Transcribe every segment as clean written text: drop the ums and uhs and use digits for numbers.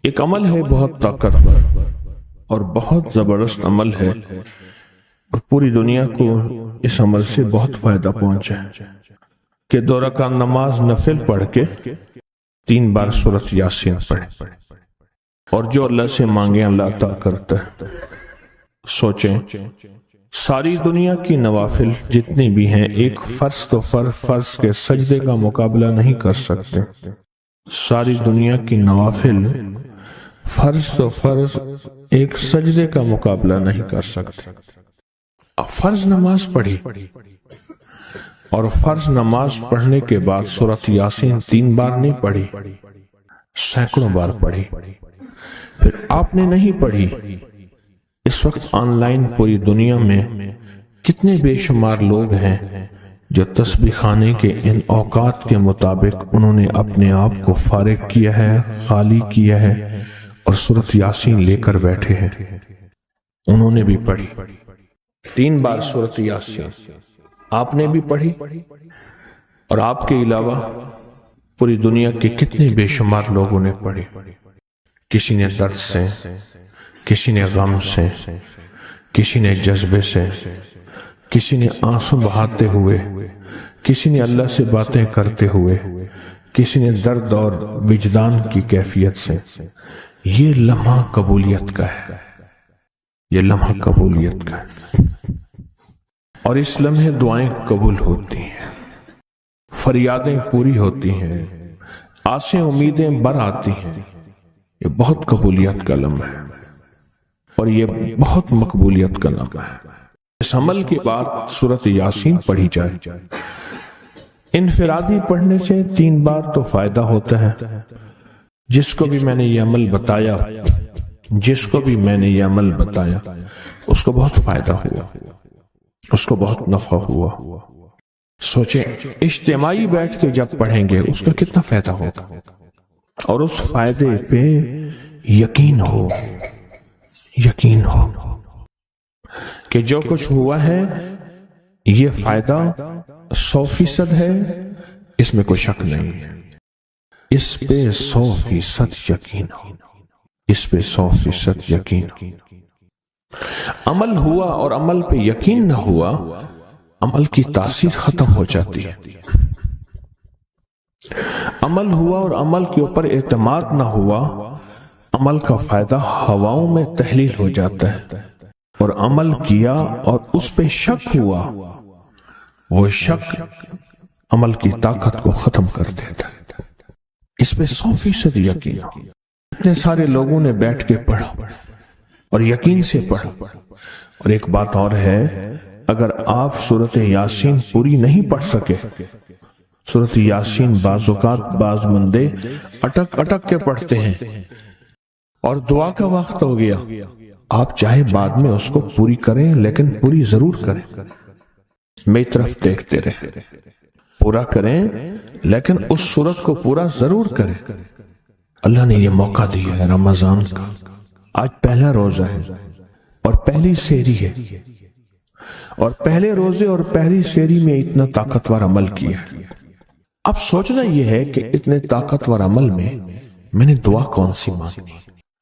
ایک عمل ہے بہت طاقتور اور بہت زبردست عمل ہے، اور پوری دنیا کو اس عمل سے بہت فائدہ پہنچا ہے کہ 2 رکعت نماز نفل پڑھ کے 3 بار سورۃ یاسین پڑھے، اور جو اللہ سے مانگے اللہ عطا کرتا ہے۔ سوچیں، ساری دنیا کی نوافل جتنی بھی ہیں ایک فرض تو فرض کے سجدے کا مقابلہ نہیں کر سکتے۔ ساری دنیا کی نوافل فرض تو فرض ایک سجدے کا مقابلہ نہیں کر سکتے۔ فرض نماز پڑھی، اور فرض نماز پڑھنے کے بعد سورۃ یاسین 3 بار نہیں پڑھی، سینکڑوں بار پڑھی۔ پھر آپ نے نہیں پڑھی، اس وقت آن لائن پوری دنیا میں کتنے بے شمار لوگ ہیں جو تسبیح خانے کے ان اوقات کے مطابق انہوں نے اپنے آپ کو فارغ کیا ہے، خالی کیا ہے، اور سورۃ یاسین لے کر بیٹھے ہیں۔ انہوں نے بھی پڑھی 3 بار سورۃ یاسین، آپ نے بھی پڑھی، اور آپ کے علاوہ پوری دنیا کے کتنے بے شمار لوگوں نے پڑھی۔ کسی نے درد سے، کسی نے غم سے، کسی نے جذبے سے، کسی نے آنسو بہاتے ہوئے، کسی نے اللہ سے باتیں کرتے ہوئے، کسی نے درد اور وجدان کی کیفیت سے۔ یہ لمحہ قبولیت کا ہے، یہ لمحہ قبولیت کا ہے، اور اس لمحے دعائیں قبول ہوتی ہیں، فریادیں پوری ہوتی ہیں، آسیں امیدیں بر آتی ہیں۔ یہ بہت قبولیت کا لمحہ ہے، اور یہ بہت مقبولیت کا لمحہ ہے۔ اس عمل کے بعد سورۃ یاسین پڑھی جائے۔ انفرادی پڑھنے سے 3 بار تو فائدہ ہوتا ہے۔ جس کو بھی میں نے یہ عمل بتایا، اس کو بہت فائدہ ہوا، اس کو بہت نفع ہوا۔ سوچیں، اجتماعی بیٹھ کے جب پڑھیں گے اس کا کتنا فائدہ ہوگا، اور اس فائدے پہ یقین ہو کہ جو کچھ ہوا ہے یہ فائدہ 100% ہے، اس میں کوئی شک نہیں ہے، اس پہ 100% یقین ہو، اس پہ 100% یقین ہو۔ عمل ہوا اور عمل پہ یقین نہ ہوا، عمل کی تاثیر ختم ہو جاتی ہے۔ عمل ہوا اور عمل کے اوپر اعتماد نہ ہوا، عمل کا فائدہ ہواؤں میں تحلیل ہو جاتا ہے، اور عمل کیا اور اس پہ شک ہوا، وہ شک عمل کی طاقت کو ختم کر دیتا ہے۔ اس پہ 100% یقین ہو۔ اتنے سارے لوگوں نے بیٹھ کے پڑھا اور یقین سے پڑھا۔ اور ایک بات اور ہے، اگر آپ سورۃ یاسین پوری نہیں پڑھ سکے، سورۃ یاسین بعض اوقات بعض بندے اٹک کے پڑھتے ہیں، اور دعا کا وقت ہو گیا، آپ چاہے بعد میں اس کو پوری کریں لیکن پوری ضرور کریں، میری طرف دیکھتے رہیں، پورا کریں لیکن اس سورت کو پورا ضرور کریں۔ اللہ نے یہ موقع دیا ہے رمضان کا، آج پہلا روزہ ہے اور پہلی سحری ہے، اور پہلے روزے اور پہلی سحری میں اتنا طاقتور عمل کیا ہے۔ اب سوچنا یہ ہے کہ اتنے طاقتور عمل میں نے دعا کون سی مانگی؟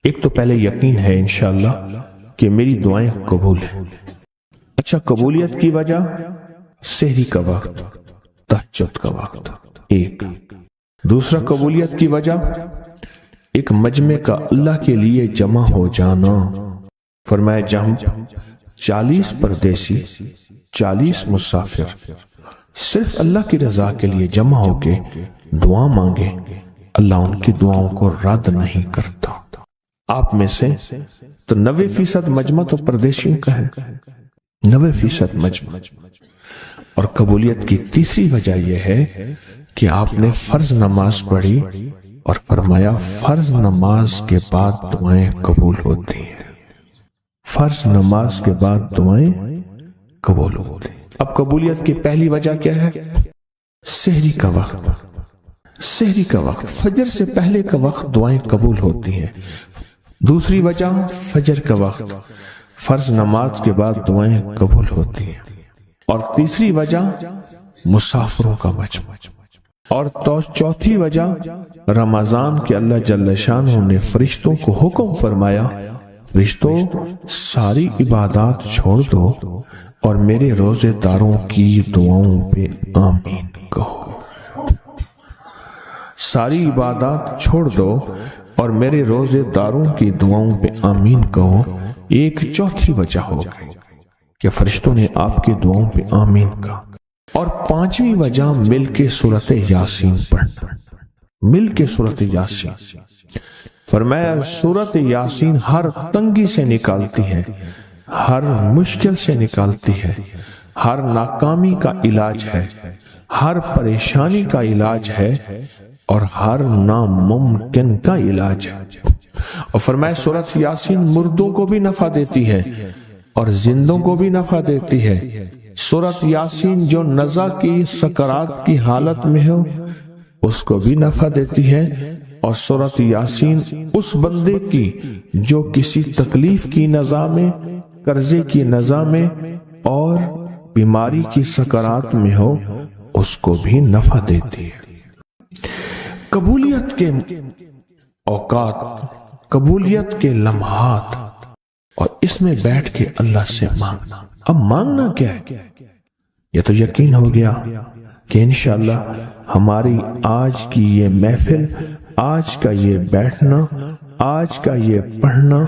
ایک تو پہلے یقین ہے انشاءاللہ کہ میری دعائیں قبول ہیں۔ اچھا، قبولیت کی وجہ سحری کا وقت، تہجد کا وقت، ایک دوسرا قبولیت کی وجہ ایک مجمع کا اللہ کے لیے جمع ہو جانا۔ فرمایا جہاں 40 پردیسی، 40 مسافر صرف اللہ کی رضا کے لیے جمع ہو کے دعا مانگے، اللہ ان کی دعاؤں کو رد نہیں کرتا۔ آپ میں سے تو 90% مجمع تو پردیشیوں کا ہے، 90% مجمع۔ اور قبولیت کی تیسری وجہ یہ ہے کہ آپ نے فرض نماز پڑھی، اور فرمایا فرض نماز کے بعد دعائیں قبول ہوتی ہیں، فرض نماز کے بعد دعائیں قبول ہوتی ہیں۔ اب قبولیت کی پہلی وجہ کیا ہے؟ سحری کا وقت، سحری کا وقت، فجر سے پہلے کا وقت دعائیں قبول ہوتی ہیں۔ دوسری وجہ فجر کا وقت، فرض نماز کے بعد دعائیں قبول ہوتی ہیں۔ اور تیسری وجہ مسافروں کا مجمع، اور چوتھی وجہ رمضان کے اللہ جل شانہ نے فرشتوں کو حکم فرمایا، فرشتوں ساری عبادات چھوڑ دو اور میرے روزے داروں کی دعاؤں پہ آمین کہو۔ ساری عبادات چھوڑ دو اور میرے روزے داروں کی دعاؤں پہ آمین کہو۔ ایک چوتھی وجہ ہو گئی کہ فرشتوں نے آپ کی دعاؤں پہ آمین کہا۔ اور پانچویں وجہ مل کے سورۃ یاسین پڑھنا، مل کے سورۃ یاسین۔ فرمایا سورۃ یاسین ہر تنگی سے نکالتی ہے، ہر مشکل سے نکالتی ہے، ہر ناکامی کا علاج ہے، ہر پریشانی کا علاج ہے اور ہر ناممکن کا علاج ہے۔ اور فرمایا سورۃ یاسین مردوں کو بھی نفع دیتی ہے اور زندوں کو بھی نفع دیتی ہے۔ سورۃ یاسین جو نزع کی سکرات کی حالت میں ہو اس کو بھی نفع دیتی ہے، اور سورۃ یاسین اس بندے کی جو کسی تکلیف کی نزع میں، قرضے کی نزع میں اور بیماری کی سکرات میں ہو اس کو بھی نفع دیتی ہے۔ قبولیت کے اوقات، قبولیت کے لمحات، اور اس میں بیٹھ کے اللہ سے مانگنا۔ اب مانگنا کیا ہے؟ یہ تو یقین ہو گیا کہ انشاءاللہ ہماری آج کی یہ محفل، آج کا یہ بیٹھنا، آج کا یہ پڑھنا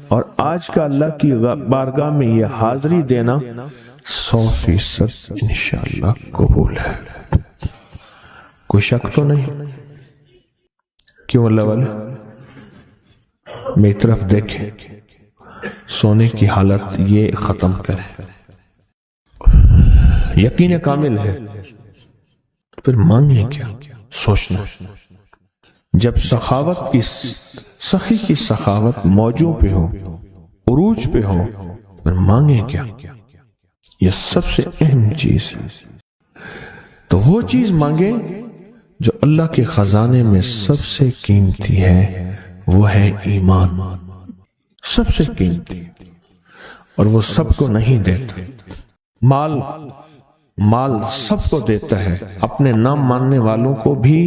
اور آج کا اللہ کی بارگاہ میں یہ حاضری دینا 100% انشاءاللہ قبول ہے۔ کوئی شک تو نہیں؟ کیوں اللہ والے میری طرف دیکھیں، سونے کی حالت یہ ختم کریں، یقین کامل ہے، پھر مانگیں کیا؟ سوچنا۔ جب سخاوت کی سخی کی سخاوت موجوں پہ ہو، عروج پہ ہو، پھر مانگیں کیا؟ یہ سب سے اہم چیز ہے۔ تو وہ چیز مانگیں جو اللہ کے خزانے میں سب سے قیمتی ہے، وہ ہے ایمان، سب سے قیمتی، اور وہ سب کو نہیں دیتا۔ مال سب کو دیتا ہے، اپنے نہ ماننے والوں کو بھی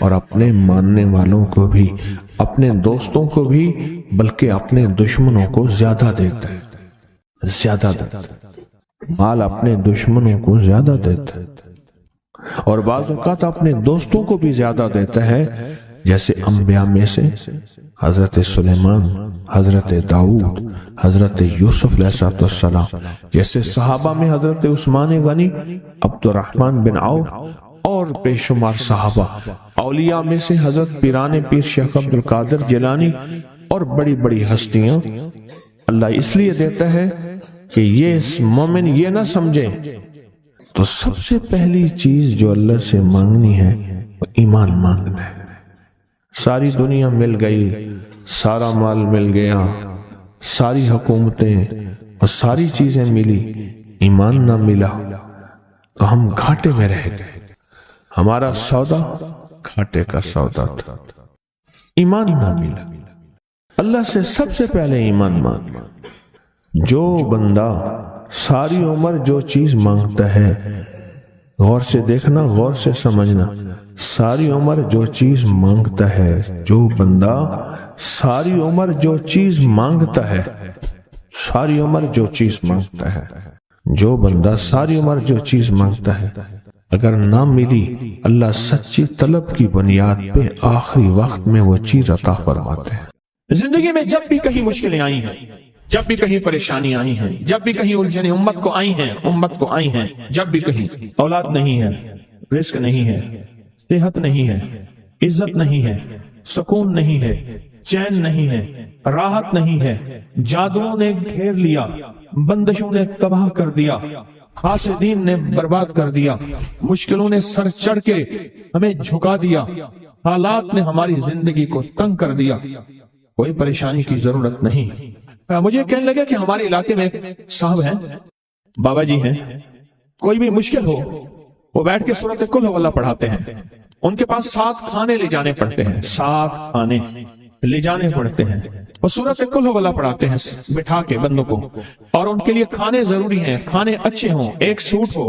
اور اپنے ماننے والوں کو بھی، اپنے دوستوں کو بھی، بلکہ اپنے دشمنوں کو زیادہ دیتا ہے، زیادہ دیتا ہے۔ مال اپنے دشمنوں کو زیادہ دیتا ہے اور بعض اوقات اپنے دوستوں کو بھی زیادہ دیتا ہے، جیسے انبیاء میں سے حضرت سلیمان، حضرت داؤد، حضرت یوسف علیہ السلام، جیسے صحابہ میں حضرت عثمان غنی، عبد الرحمن بن عوف اور بے شمار صحابہ، اولیاء میں سے حضرت پیران پیر شیخ عبد القادر جیلانی اور بڑی بڑی ہستیاں۔ اللہ اس لیے دیتا ہے کہ یہ مومن یہ نہ سمجھے، تو سب سے پہلی چیز جو اللہ سے مانگنی ہے وہ ایمان مانگنا ہے۔ ساری دنیا مل گئی، سارا مال مل گیا، ساری حکومتیں اور ساری چیزیں ملی، ایمان نہ ملا تو ہم گھاٹے میں رہ گئے۔ ہمارا سودا گھاٹے کا سودا تھا، ایمان نہ ملا۔ اللہ سے سب سے پہلے ایمان مانگنا۔ جو بندہ ساری عمر جو چیز مانگتا ہے، غور سے دیکھنا، غور سے سمجھنا، ساری عمر جو چیز مانگتا ہے، جو بندہ ساری عمر جو چیز مانگتا ہے، ساری عمر جو چیز مانگتا ہے، جو بندہ ساری عمر جو چیز مانگتا ہے، اگر نہ ملی، اللہ سچی طلب کی بنیاد پہ آخری وقت میں وہ چیز عطا فرماتے ہیں۔ زندگی میں جب بھی کہیں مشکلیں آئی ہیں، جب بھی کہیں پریشانی آئی ہیں، جب بھی کہیں الجھنیں امت کو آئی ہیں، جب بھی کہیں اولاد نہیں ہے، رزق نہیں ہے، صحت نہیں ہے، عزت نہیں ہے، سکون نہیں ہے، چین نہیں ہے، راحت نہیں ہے، جادوؤں نے گھیر لیا، بندشوں نے تباہ کر دیا، حاسدین نے برباد کر دیا، مشکلوں نے سر چڑھ کے ہمیں جھکا دیا، حالات نے ہماری زندگی کو تنگ کر دیا، کوئی پریشانی کی ضرورت نہیں۔ مجھے کہنے لگا کہ ہمارے علاقے میں صاحب ہیں، بابا جی ہیں، کوئی بھی مشکل ہو وہ بیٹھ کے سورۃ قل ہو اللہ پڑھاتے ہیں۔ ان کے پاس 7 کھانے لے جانے پڑتے ہیں، 7 کھانے لے جانے پڑتے ہیں، وہ سورۃ قل ہو اللہ پڑھاتے ہیں بٹھا کے بندوں کو، اور ان کے لیے کھانے ضروری ہیں، کھانے اچھے ہوں، ایک سوٹ ہو،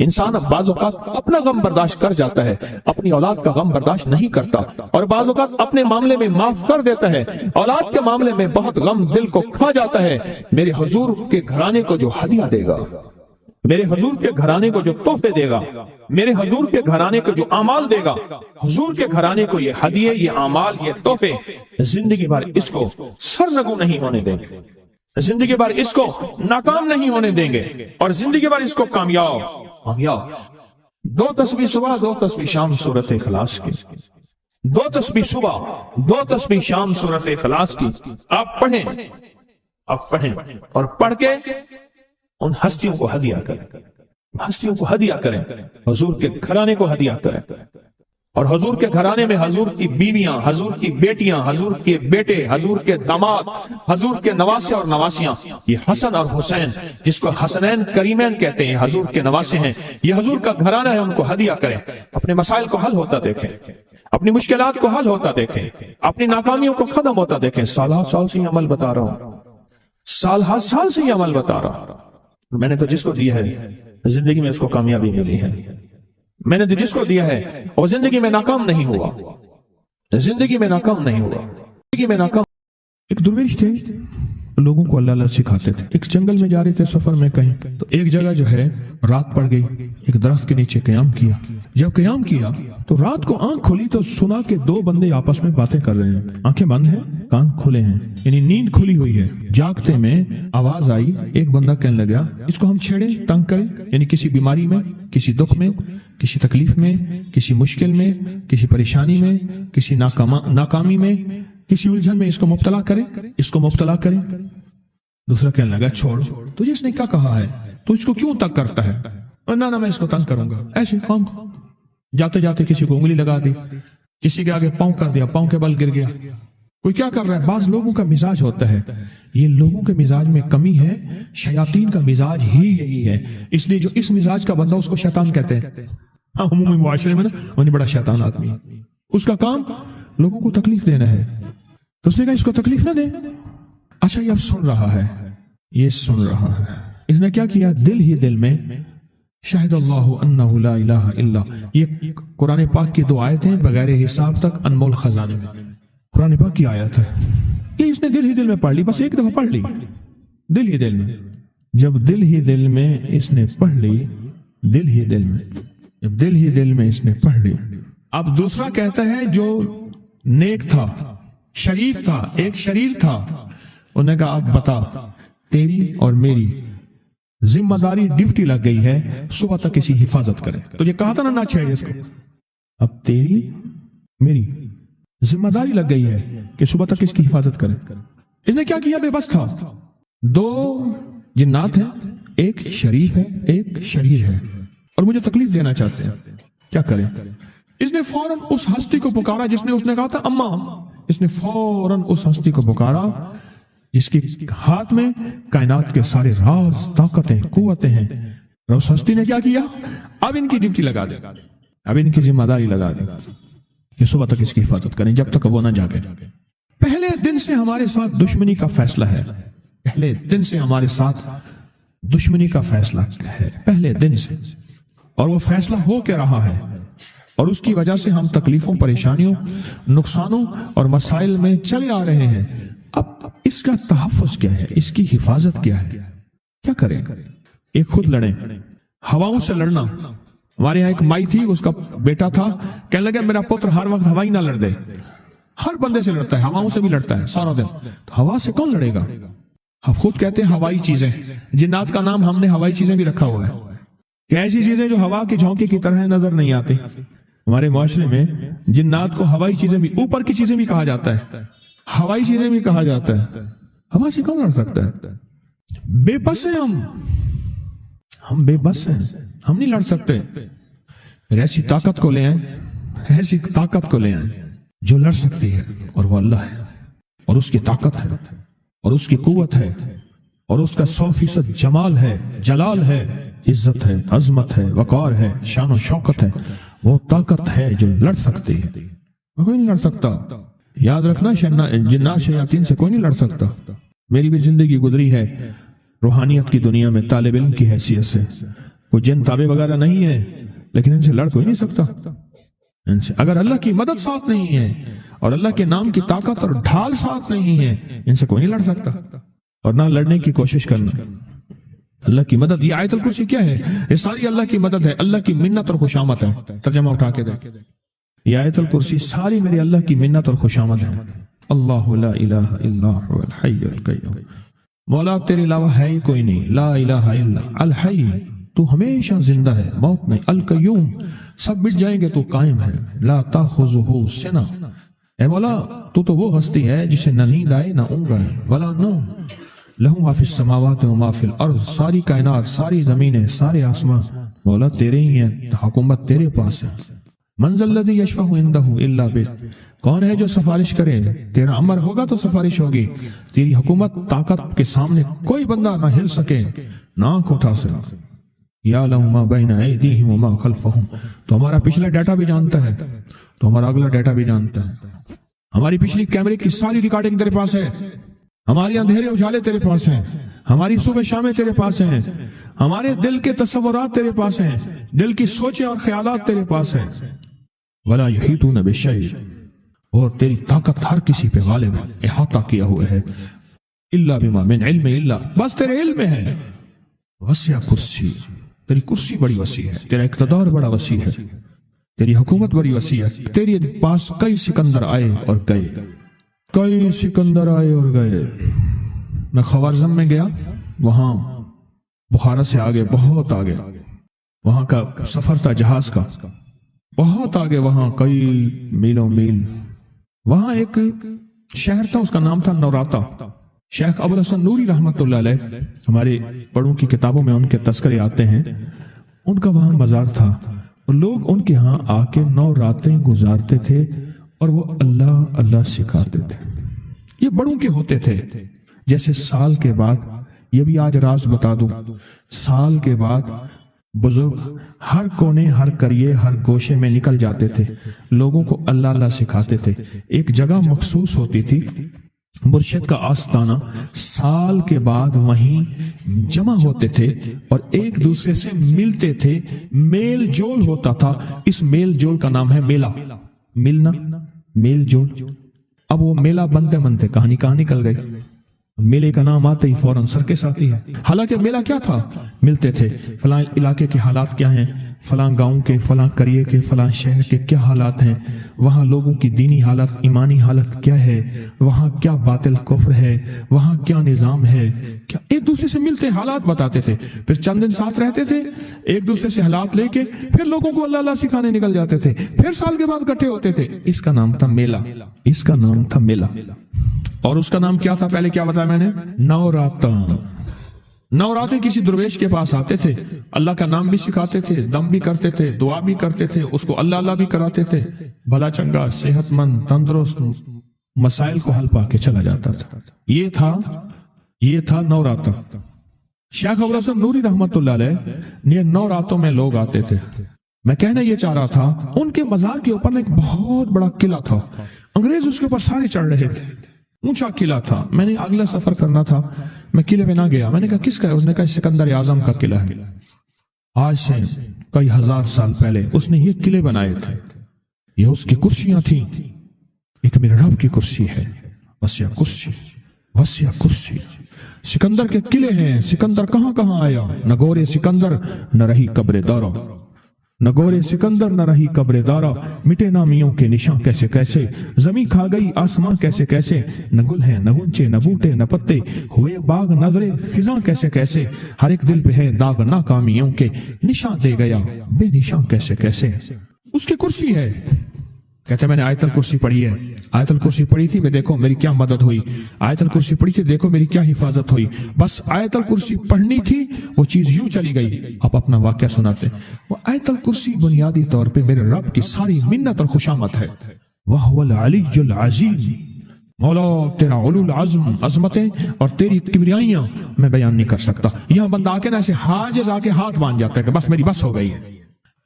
انسان اب بعض اوقات اپنا غم برداشت کر جاتا ہے، اپنی اولاد کا غم برداشت نہیں کرتا، اور بعض اوقات اپنے معاملے میں معاف کر دیتا ہے، اولاد کے معاملے میں بہت غم دل کو کھا جاتا ہے۔ میرے حضور کے گھرانے کو جو ہدیہ دے گا، میرے حضور کے گھرانے کو جو تحفے دے گا، میرے حضور کے گھرانے کو جو اعمال دے گا، حضور کے گھرانے کو یہ ہدیے، یہ اعمال، یہ تحفے زندگی بھر اس کو سرنگو نہیں ہونے دیں گے، زندگی بھر اس کو ناکام نہیں ہونے دیں گے، اور زندگی بھر اس کو کامیاب۔ 2 تسبیح صبح 2 تسبیح شام سورۃ اخلاص کی، 2 تسبیح صبح 2 تسبیح شام سورۃ اخلاص کی آپ پڑھیں اور پڑھ کے ان ہستیوں کو ہدیہ کریں، ہستیوں کو ہدیہ کریں، حضور کے گھرانے کو ہدیہ کریں، اور حضور کے گھرانے میں حضور کی بیویاں، حضور کی بیٹیاں، حضور کے بیٹے، حضور کے داماد، حضور کے نواسے اور نواسیاں، یہ حسن اور حسین جس کو حسنین کریمین کہتے ہیں، حضور کے نواسے ہیں، یہ حضور کا گھرانہ ہے، ان کو ہدیہ کریں، اپنے مسائل کو حل ہوتا دیکھیں، اپنی مشکلات کو حل ہوتا دیکھیں، اپنی ناکامیوں کو ختم ہوتا دیکھیں۔ سال سے یہ عمل بتا رہا ہوں، سال سے یہ عمل بتا رہا ہوں۔ میں نے تو جس کو دیا ہے زندگی میں اس کو کامیابی ملی ہے، میں نے تو جس کو دیا ہے وہ زندگی میں ناکام نہیں ہوا، زندگی میں ناکام نہیں ہوا، زندگی میں ناکام۔ ایک درویش تھے، لوگوں کو اللہ اللہ سکھاتے تھے۔ ایک جنگل میں جا رہے تھے سفر میں کہیں، تو ایک جگہ جو ہے رات پڑ گئی، ایک درخت کے نیچے قیام کیا۔ جب قیام کیا تو رات کو آنکھ کھلی تو سنا کہ 2 بندے آپس میں باتیں کر رہے ہیں، آنکھیں بند ہیں، کان کھلے ہیں، یعنی نیند کھلی ہوئی ہے۔ جاگتے میں آواز آئی، ایک بندہ کہنے لگا اس کو ہم چھیڑے، تنگ کریں، یعنی کسی بیماری میں، کسی دکھ میں، کسی تکلیف میں، کسی مشکل میں، کسی پریشانی میں، کسی ناکامی میں، کسی الجھن میں اس کو مبتلا کریں، اس کو مبتلا کریں۔ دوسرا کہنے لگا چھوڑ، تجھے اس نے کیا کہا ہے، تو اس کو کیوں تنگ کرتا ہے؟ نہ میں اس کو تنگ کروں گا، ایسے کام۔ جاتے جاتے کسی کو انگلی لگا دی، کسی کے آگے پاؤں کر دیا، پاؤں کے بل گر گیا۔ کوئی کیا کر رہا ہے؟ بعض لوگوں کا مزاج ہوتا ہے، یہ لوگوں کے مزاج میں کمی ہے، شیاطین کا مزاج ہی یہی ہے، اس لیے جو اس مزاج کا بندہ اس کو شیطان کہتے ہیں۔ ہاں، عمومی معاشرے میں نا وہ بڑا شیطان آدمی، اس کا کام لوگوں کو تکلیف دینا ہے، تو اس نے کہا اس کو تکلیف نہ دے۔ اچھا، یہ اب سن رہا ہے، یہ سن رہا ہے، اس نے کیا کیا؟ دل ہی دل میں شاہد اللہ انہ لا الہ الا، یہ قرآن پاک کی 2 آیتیں بغیر حساب تک انمول خزانے میں، قرآن پاک کی آیت ہے، یہ اس نے دل ہی دل میں پڑھ لی، بس ایک دفعہ پڑھ لی دل ہی دل میں۔ جب دل ہی دل میں اس نے پڑھ لی، دل ہی دل میں، جب دل ہی دل میں اس نے پڑھ لی، اب دوسرا کہتا ہے جو نیک تھا، شریف تھا، ایک شریف تھا، انہوں نے کہا اب بتا، تیری اور میری ذمہ داری ڈیوٹی لگ گئی ہے، صبح تک کسی حفاظت کرے۔ تجھے کہا تھا نہ چھیڑے اس کو، اب تیری میری ذمہ داری لگ گئی ہے کہ صبح تک اس کی حفاظت کرے۔ اس نے کیا کیا؟ بے بس تھا۔ 2 جنات ہیں، ایک شریف ہے، ایک شریر ہے، اور مجھے تکلیف دینا چاہتے ہیں، کیا کریں؟ اس نے فوراً اس ہستی کو پکارا جس نے اس نے کہا تھا اماں، اس نے فوراً اس ہستی کو پکارا جس کے ہاتھ میں کائنات کے سارے راز، طاقتیں، قوتیں ہیں، اور اس ہستی نے کیا کیا؟ اب ان کی ڈیوٹی لگا دے، اب ان کی ذمہ داری لگا دے، یہ صبح تک اس کی حفاظت کریں جب تک وہ نہ جاگے۔ پہلے دن سے ہمارے ساتھ دشمنی کا فیصلہ ہے، پہلے دن سے ہمارے ساتھ دشمنی کا فیصلہ ہے، پہلے دن سے، اور وہ فیصلہ ہو کے رہا ہے، اور اس کی وجہ سے ہم تکلیفوں، پریشانیوں، نقصانوں اور مسائل میں چلے آ رہے ہیں۔ اب اس کا تحفظ کیا ہے، اس کی حفاظت کیا ہے، کیا کریں؟ ایک خود لڑیں، ہواؤں سے لڑنا۔ ہمارے یہاں ایک مائی تھی، اس کا بیٹا تھا، کہنے لگا میرا پتر ہر وقت ہوائی نہ لڑ دے، ہر بندے سے لڑتا ہے، ہواؤں سے بھی لڑتا ہے سارا دن، تو ہوا سے کون لڑے گا؟ ہم خود کہتے ہیں ہوائی چیزیں، جنات کا نام ہم نے ہوائی چیزیں بھی رکھا ہوا ہے، کہ ایسی چیزیں جو ہوا کے جھونکے کی طرح نظر نہیں آتی۔ ہمارے معاشرے میں جنات کو ہوائی چیزیں بھی، اوپر کی چیزیں بھی کہا جاتا ہے، ہوائی چیزیں بھی کہا جاتا ہے۔ ہوا سے کون لڑ سکتا ہے؟ بے بس ہیں ہم بے بس ہیں، ہم نہیں لڑ سکتے۔ ایسی طاقت کو لے آئیں، ایسی طاقت کو لے آئیں جو لڑ سکتی ہے، اور وہ اللہ ہے، اور اس کی طاقت ہے، اور اس کی قوت ہے، اور اس کا 100% جمال ہے، جلال ہے، عزت ہے، عظمت ہے، وقار ہے، شان و شوکت ہے۔ وہ طاقت ہے جو لڑ سکتی ہے، کوئی نہیں لڑ سکتا۔ یاد رکھنا، جنات شیاطین سے کوئی نہیں لڑ سکتا۔ میری بھی زندگی گزری ہے روحانیت کی دنیا میں طالب علم کی حیثیت سے، وہ جن تابع وغیرہ نہیں ہے، لیکن ان سے لڑ کوئی نہیں سکتا ان سے۔ اگر اللہ کی مدد ساتھ نہیں ہے اور اللہ کے نام کی طاقت اور ڈھال ساتھ نہیں ہے، ان سے کوئی نہیں لڑ سکتا، اور نہ لڑنے کی کوشش کرنا۔ اللہ کی مدد، یہ آیت الکرسی کیا ہے؟ یہ ساری اللہ کی مدد ہے، اللہ کی منت اور خوشامد ہے۔ ترجمہ اٹھا کے دیکھ، یہ آیت الکرسی ساری میری اللہ کی منت اور خوشامد ہے۔ اللہ لا الہ الا هو الحی القیوم، مولا تیرے علاوہ ہے ہی کوئی نہیں، لا الہ الا الحی، تو ہمیشہ زندہ ہے، موت نہیں، القیوم، سب مٹ جائیں گے تو قائم ہے، لا تاخذہ سنہ، اے مولا تو وہ ہستی ہے جسے نہ نیند آئے نہ اونگ آئے، ولا نوم، لہ ما فی السماوات و ما فی الارض، ساری کائنات، ساری زمینیں، سارے آسمان مولا تیرے ہی ہیں، حکومت تیرے پاس ہے۔ من ذا الذی یشفع عندہ الا بإذنہ، کون ہے جو سفارش کرے؟ تیرا امر ہوگا تو سفارش ہوگی، تیری حکومت طاقت کے سامنے کوئی بندہ نہ ہل سکے، نہ آنکھ اٹھا سکے۔ یعلم ما بین ایدیہم وما خلفہم، تو ہمارا پچھلا ڈیٹا بھی جانتا ہے، تو ہمارا اگلا ڈیٹا بھی جانتا ہے، ہماری پچھلی کیمرے کی ساری ریکارڈنگ تیرے پاس ہے، ہماری اندھیرے اجالے تیرے پاس ہیں، ہماری صبح شامیں تیرے پاس ہیں، ہمارے دل کے تصورات تیرے پاس ہیں، دل کی سوچیں اور خیالات تیرے پاس ہیں۔ ولا یحیطون بشیء، اور تیری طاقت ہر کسی پہ غالب ہے، احاطہ کیا ہوا ہے، الا بما من علم، الا بس تیرے علم میں ہے، وسع کرسی، تیری کرسی بڑی وسیع ہے، تیرا اقتدار بڑا وسیع ہے، تیری حکومت بڑی وسیع ہے، تیرے پاس کئی سکندر آئے اور گئے، کئی سکندر آئے اور گئے۔ میں خوارزم میں گیا، وہاں بخارا سے آگے، بہت آگے، وہاں کا سفر تھا جہاز کا، بہت آگے، وہاں کئی میلوں میل، وہاں ایک شہر تھا، اس کا نام تھا نوراتا۔ شیخ ابو الحسن نوری رحمت اللہ علیہ، ہمارے بڑوں کی کتابوں میں ان کے تذکرے آتے ہیں، ان کا وہاں مزار تھا، اور لوگ ان کے ہاں آ کے 9 راتیں گزارتے تھے، اور وہ اللہ اللہ سکھاتے تھے۔ یہ بڑوں کے ہوتے تھے، جیسے سال کے بعد، یہ بھی آج راز بتا دوں، سال کے بعد بزرگ ہر کونے، ہر کریے، ہر گوشے میں نکل جاتے تھے، لوگوں کو اللہ اللہ سکھاتے تھے۔ ایک جگہ مخصوص ہوتی تھی، مرشد کا آستانہ، سال کے بعد وہیں جمع ہوتے تھے اور ایک دوسرے سے ملتے تھے، میل جول ہوتا تھا۔ اس میل جول کا نام ہے میلہ، ملنا، میل جول۔ اب وہ میلہ بنتے بنتے کہانی کہاں نکل گئی، میلے کا نام آتے ہی فوراً سرکس آتی ہے۔ حالانکہ میلہ کیا تھا؟ ملتے تھے، فلاں علاقے کے حالات کیا ہیں، فلاں گاؤں کے، فلاں قریے کے، فلاں شہر کے کیا حالات ہیں، وہاں لوگوں کی دینی حالت، ایمانی حالت کیا ہے، وہاں کیا باطل کفر ہے، وہاں کیا نظام ہے، کیا ایک دوسرے سے ملتے حالات بتاتے تھے، پھر چند دن ساتھ رہتے تھے، ایک دوسرے سے حالات لے کے پھر لوگوں کو اللہ اللہ سکھانے نکل جاتے تھے، پھر سال کے بعد اکٹھے ہوتے تھے۔ اس کا نام تھا میلہ، اس کا نام تھا میلہ۔ اور اس کا نام کیا تھا؟ پہلے کیا بتایا میں نے؟ نوراتاں۔ نوراتیں کسی درویش کے پاس آتے تھے، اللہ کا نام بھی سکھاتے تھے، دم بھی کرتے تھے، دعا بھی کرتے تھے، اس کو اللہ اللہ بھی کراتے تھے، بھلا چنگا، صحت مند، تندرست، مسائل کو حل پا کے چلا جاتا تھا۔ یہ تھا نوراتاں۔ شیخ ابو الحسن نوری رحمت اللہ علیہ، یہ 9 راتوں میں لوگ آتے تھے۔ میں کہنا یہ چاہ رہا تھا، ان کے مزار کے اوپر ایک بہت بڑا قلعہ تھا، انگریز اس کے اوپر سارے چڑھ رہے تھے، اونچا قلعہ تھا۔ میں نے اگلا سفر کرنا تھا، میں قلعے پہ نہ گیا۔ میں نے کہا کس کا ہے؟ اس نے کہا سکندر اعظم کا قلعہ ہے، آج سے کئی ہزار سال پہلے اس نے یہ قلعے بنائے تھے، یہ اس کی کرسیاں تھیں، ایک میرے رب کی کرسی ہے، وسیع کرسی، وسیع کرسی۔ سکندر کے قلعے ہیں، سکندر کہاں کہاں آیا، نہ گورے سکندر نہ رہی قبر دارا، نہ گورے سکندر نہ رہی قبر دارا، مٹے نامیوں کے نشاں کیسے کیسے، زمین کھا گئی آسمان کیسے کیسے، نہ گل ہیں نہ گنچے نہ بوٹے نہ پتے، ہوئے باغ نظرے خزاں کیسے کیسے، ہر ایک دل پہ ہے داغ ناکامیوں کے، نشاں دے گیا بے نشاں کیسے کیسے۔ اس کی کرسی ہے، کہتے میں نے آیت الکرسی پڑھی ہے، آیت الکرسی پڑھی تھی، میں دیکھو میری کیا مدد ہوئی، آیت الکرسی پڑھی تھی، دیکھو میری کیا حفاظت ہوئی۔ بس آیت الکرسی پڑھنی تھی، وہ چیز یوں چلی گئی۔ آپ اپنا واقعہ سناتے ہیں۔ وہ آیت الکرسی بنیادی طور پہ میرے رب کی ساری منت اور خوشامد ہے۔ وَهُوَ الْعَلِيُّ الْعَظِيمُ، مولا تیرا علو العظم، عظمتیں اور تیری کبریائیاں میں بیان نہیں کر سکتا۔ یہاں بندہ آ کے نا ایسے حاجز آ کے ہاتھ باندھ جاتا ہے کہ بس میری بس ہو گئی ہے،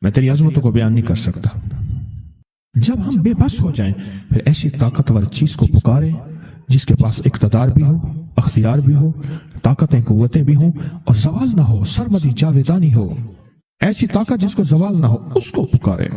میں تیری عظمتوں کو بیان نہیں کر سکتا۔ جب ہم بے بس ہو جائیں، پھر ایسی طاقتور چیز کو پکاریں جس کے پاس اقتدار بھی ہو، اختیار بھی ہو، طاقتیں قوتیں بھی ہوں، اور زوال نہ ہو، سرمدی جاویدانی ہو۔ ایسی طاقت جس کو زوال نہ ہو اس کو پکارے۔